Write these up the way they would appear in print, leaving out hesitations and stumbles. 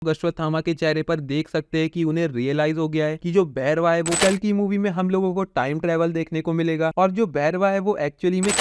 अश्वत्थामा के चेहरे पर देख सकते हैं कि उन्हें रियलाइज हो गया है कि जो भैरवा है वो कल की मूवी में हम लोगों को टाइम ट्रेवल देखने को मिलेगा और जो भैरवा है वो एक्चुअली में।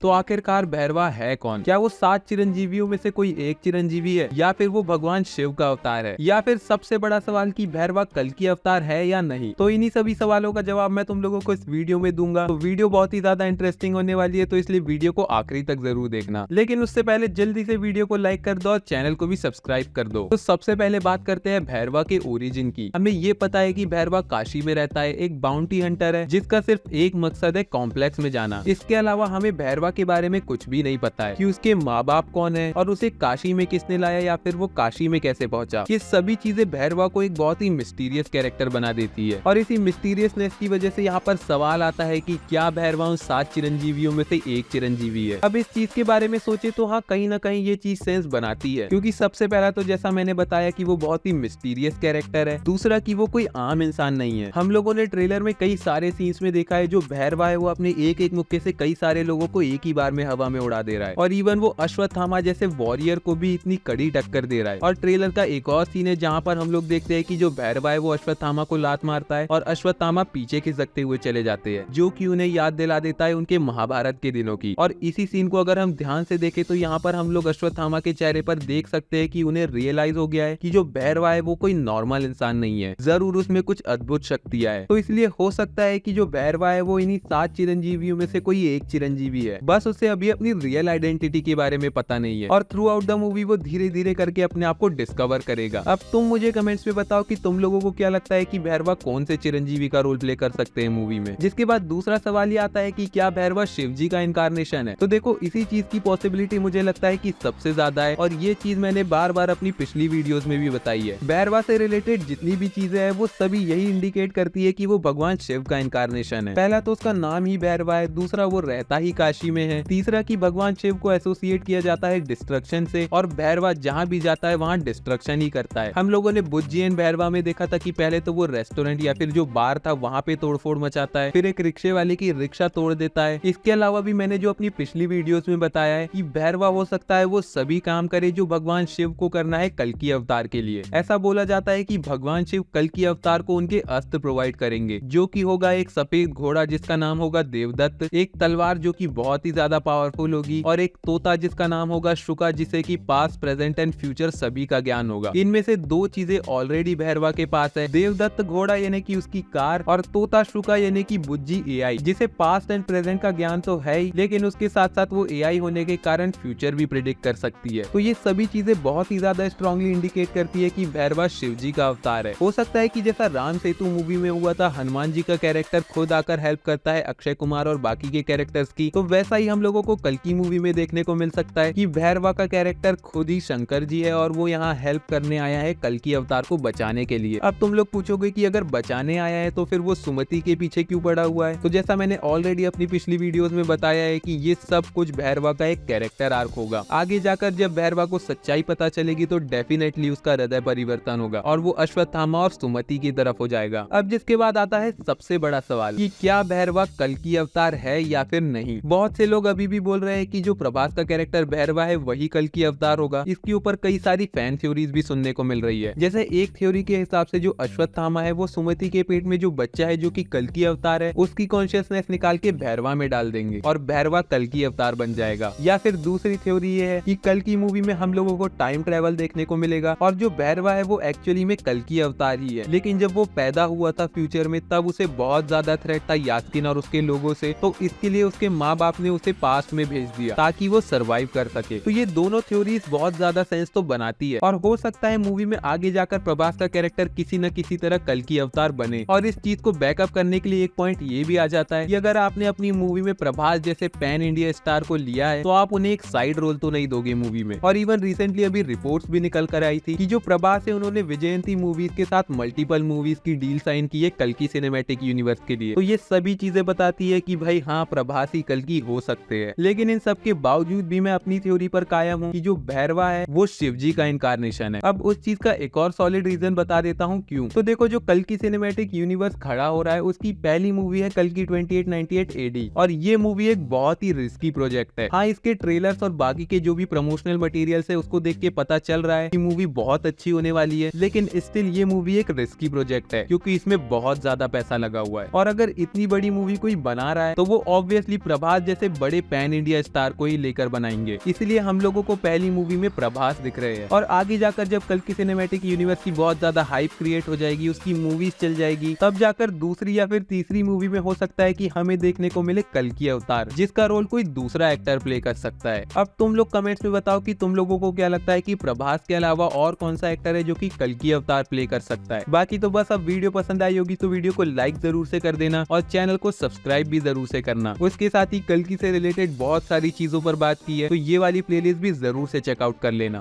तो आखिरकार भैरवा है कौन? क्या वो 7 चिरंजीवियों में से कोई एक चिरंजीवी है या फिर वो भगवान शिव का अवतार है या फिर सबसे बड़ा सवाल कि भैरवा कल की अवतार है या नहीं? तो इन्हीं सभी सवालों का जवाब मैं तुम लोगों को इस वीडियो में दूंगा। तो वीडियो बहुत ही ज्यादा इंटरेस्टिंग होने वाली है, तो इसलिए वीडियो को आखिरी तक जरूर देखना। लेकिन उससे पहले जल्दी से वीडियो को लाइक कर दो और चैनल को भी सब्सक्राइब कर दो। तो सबसे पहले बात करते हैं भैरवा के ओरिजिन की। हमें ये पता है कि भैरवा काशी में रहता है, एक बाउंटी हंटर है जिसका सिर्फ एक मकसद है कॉम्प्लेक्स में जाना। इसके अलावा हमें भैरवा के बारे में कुछ भी नहीं पता है कि उसके माँ बाप कौन है और उसे काशी में किसने लाया या फिर वो काशी में कैसे पहुंचा। ये सभी चीजें भैरवा को एक बहुत ही मिस्टीरियस कैरेक्टर बना देती है और इसी मिस्टीरियसनेस की वजह से यहाँ पर सवाल आता है कि क्या भैरवा उन 7 चिरंजीवियों में से एक चिरंजीवी है। अब इस चीज के बारे में सोचे तो हाँ, कहीं ना कहीं ये चीज सेंस बनाती है, क्योंकि सबसे पहला तो जैसा मैंने बताया कि वो बहुत ही मिस्टीरियस कैरेक्टर है। दूसरा कि वो कोई आम इंसान नहीं है। हम लोगों ने ट्रेलर में कई सारे सीन्स में देखा है जो भैरवा है वो अपने एक एक मुक्के से कई सारे लोगों को एक ही बार में हवा में उड़ा दे रहा है और इवन वो अश्वत्थामा जैसे वॉरियर को भी इतनी कड़ी टक्कर दे रहा है। और ट्रेलर का एक और सीन है जहाँ पर हम लोग देखते हैं कि जो भैरवा है वो अश्वत्थामा को लात मारता है और अश्वत्थामा पीछे खिसकते हुए चले जाते हैं, जो कि उन्हें याद दिला देता है उनके महाभारत के दिनों की। और इसी सीन को अगर हम ध्यान से देखें तो यहाँ पर हम लोग अश्वत्थामा के चेहरे पर देख सकते हैं कि उन्हें रियलाइज हो गया है कि जो भैरवा है वो कोई नॉर्मल इंसान नहीं है, जरूर उसमें कुछ अद्भुत शक्तियां है। तो इसलिए हो सकता है कि जो भैरवा है वो इन्हीं 7 चिरंजीवियों में से कोई एक चिरंजीवी है, बस उसे अभी अपनी रियल आइडेंटिटी के बारे में पता नहीं है और थ्रू आउट द मूवी वो धीरे धीरे करके अपने आप को डिस्कवर करेगा। अब तुम मुझे कमेंट्स में बताओ कि तुम लोगों को क्या लगता है कि भैरवा कौन से चिरंजीवी का रोल प्ले कर सकते हैं मूवी में। जिसके बाद दूसरा सवाल ये आता है कि क्या भैरवा शिव जी का इनकारनेशन है। तो देखो, इसी चीज की पॉसिबिलिटी मुझे लगता है कि सबसे ज्यादा है और ये चीज मैंने बार बार अपनी पिछली वीडियोस में भी बताई है। भैरवा से रिलेटेड जितनी भी चीजें हैं वो सभी यही इंडिकेट करती है कि वो भगवान शिव का इनकारनेशन है। पहला तो उसका नाम ही भैरवा है, दूसरा वो रहता ही काशी में है, तीसरा कि भगवान शिव को एसोसिएट किया जाता है डिस्ट्रक्शन से और भैरवा जहाँ भी जाता है वहाँ डिस्ट्रक्शन ही करता है। हम लोगों ने बुज्जी एंड भैरवा में देखा था कि पहले तो वो रेस्टोरेंट या फिर जो बार था वहाँ पे तोड़फोड़ मचाता है, फिर एक रिक्शे वाले की रिक्शा तोड़ देता है। इसके अलावा भी मैंने जो अपनी पिछली वीडियोस में बताया है कि भैरवा हो सकता है वो सभी काम करे जो भगवान शिव को करना है कल की अवतार के लिए। ऐसा बोला जाता है कि भगवान शिव कल की अवतार को उनके अस्त्र प्रोवाइड करेंगे, जो कि होगा एक सफेद घोड़ा जिसका नाम होगा देवदत्त, एक तलवार जो कि बहुत ही ज्यादा पावरफुल होगी और एक तोता जिसका नाम होगा शुका, जिसे कि पास्ट प्रेजेंट एंड फ्यूचर सभी का ज्ञान होगा। इनमें से 2 चीजें ऑलरेडी भैरवा के पास है, देवदत्त घोड़ा यानी कि उसकी कार और तोता शुका यानी कि बुज्जी एआई, जिसे पास्ट एंड प्रेजेंट का ज्ञान तो है ही, लेकिन उसके साथ साथ वो एआई होने के कारण फ्यूचर भी प्रिडिक्ट कर सकती है। तो ये सभी चीजें बहुत ही ज्यादा स्ट्रांगली इंडिकेट करती है कि भैरवा शिव जी का अवतार है। हो सकता है कि जैसा राम सेतु मूवी में हुआ था, हनुमान जी का कैरेक्टर खुद आकर हेल्प करता है अक्षय कुमार और बाकी के कैरेक्टर्स की, तो वैसा ही हम लोगों को कल की मूवी में देखने को मिल सकता है कि भैरवा का कैरेक्टर खुद ही शंकर जी है और वो यहाँ हेल्प करने आया है कल की अवतार को बचाने के लिए। अब तुम लोग पूछोगे कि अगर बचाने आया है तो फिर वो सुमति के पीछे क्यों पड़ा हुआ है। तो जैसा मैंने ऑलरेडी अपनी पिछली वीडियोस में बताया है कि ये सब कुछ भैरवा का एक कैरेक्टर आर्क होगा। आगे जाकर जब भैरवा को सच्चाई पता चलेगी तो डेफिनेटली उसका हृदय परिवर्तन होगा और वो अश्वत्थामा और सुमति की तरफ हो जाएगा। अब जिसके बाद आता है सबसे बड़ा सवाल कि क्या भैरवा कल की अवतार है या फिर नहीं। बहुत से लोग अभी भी बोल रहे हैं कि जो प्रभास का कैरेक्टर भैरवा है वही कल की अवतार होगा। इसके ऊपर कई सारी फैन थ्योरीज भी सुनने को मिल रही है। जैसे एक थ्योरी के हिसाब से जो अश्वत्थामा है वो सुमति के पेट में जो बच्चा है जो कि कल की अवतार है उसकी कॉन्शियसनेस निकाल के भैरवा में डाल देंगे और भैरवा कल की अवतार बन जाएगा। या फिर दूसरी थ्योरी ये है कि कल की मूवी में हम लोगों को टाइम ट्रेवल देखने को मिलेगा और जो भैरवा है वो एक्चुअली में कल की अवतार ही है, लेकिन जब वो पैदा हुआ था फ्यूचर में तब उसे बहुत ज्यादा थ्रेट था यास्किन और उसके लोगों से, तो इसके लिए उसके माँ बाप ने उसे पास्ट में भेज दिया ताकि वो सरवाइव कर सके। तो ये दोनों थ्योरीज बहुत ज्यादा सेंस तो बनाती है और हो सकता है मूवी में आगे जाकर प्रभास का कैरेक्टर किसी न किसी तरह कल की अवतार बने। और इस चीज को बैकअप करने के लिए एक पॉइंट ये भी आ जाता है कि अगर आपने अपनी मूवी में प्रभास जैसे पैन इंडिया स्टार को लिया है तो आप उन्हें एक साइड रोल तो नहीं दोगे मूवी में। और इवन रिसेंटली अभी रिपोर्ट्स भी निकल कर आई थी कि जो प्रभास है उन्होंने विजयंती मूवीज के साथ मल्टीपल मूवीज की डील साइन की है कल की सिनेमैटिक यूनिवर्स के लिए। तो ये सभी चीजें बताती है कि भाई हाँ, प्रभास ही कल की हो हो सकते हैं। लेकिन इन सब के बावजूद भी मैं अपनी थ्योरी पर कायम हूँ कि जो भैरवा है वो शिव जी का इनकारनेशन है। अब उस चीज का एक और सॉलिड रीजन बता देता हूँ क्यों। तो देखो, जो कल्कि सिनेमैटिक यूनिवर्स खड़ा हो रहा है उसकी पहली मूवी है कल्कि 2898 एडी, और ये मूवी एक बहुत ही रिस्की प्रोजेक्ट है। हाँ, इसके ट्रेलर्स और बाकी के जो भी प्रमोशनल मटेरियल्स है उसको देख के पता चल रहा है कि मूवी बहुत अच्छी होने वाली है, लेकिन स्टिल ये मूवी एक रिस्की प्रोजेक्ट है क्योंकि इसमें बहुत ज्यादा पैसा लगा हुआ है। और अगर इतनी बड़ी मूवी कोई बना रहा है तो वो ऑब्वियसली प्रभास जैसे बड़े पैन इंडिया स्टार को ही लेकर बनाएंगे, इसलिए हम लोगों को पहली मूवी में प्रभास दिख रहे हैं। और आगे जाकर जब कल्कि सिनेमैटिक यूनिवर्स की बहुत ज्यादा हाइप क्रिएट हो जाएगी, उसकी मूवीज चल जाएगी, तब जाकर दूसरी या फिर तीसरी मूवी में हो सकता है कि हमें देखने को मिले कल्कि अवतार, जिसका रोल कोई दूसरा एक्टर प्ले कर सकता है। अब तुम लोग कमेंट्स में बताओ कि तुम लोगों को क्या लगता है कि प्रभास के अलावा और कौन सा एक्टर है जो कि कल्कि अवतार प्ले कर सकता है। बाकी तो बस, अब वीडियो पसंद आई होगी तो वीडियो को लाइक जरूर से कर देना और चैनल को सब्सक्राइब भी जरूर से करना। उसके साथ ही कल्कि से रिलेटेड बहुत सारी चीजों पर बात की है, तो ये वाली प्लेलिस्ट भी जरूर से चेकआउट कर लेना।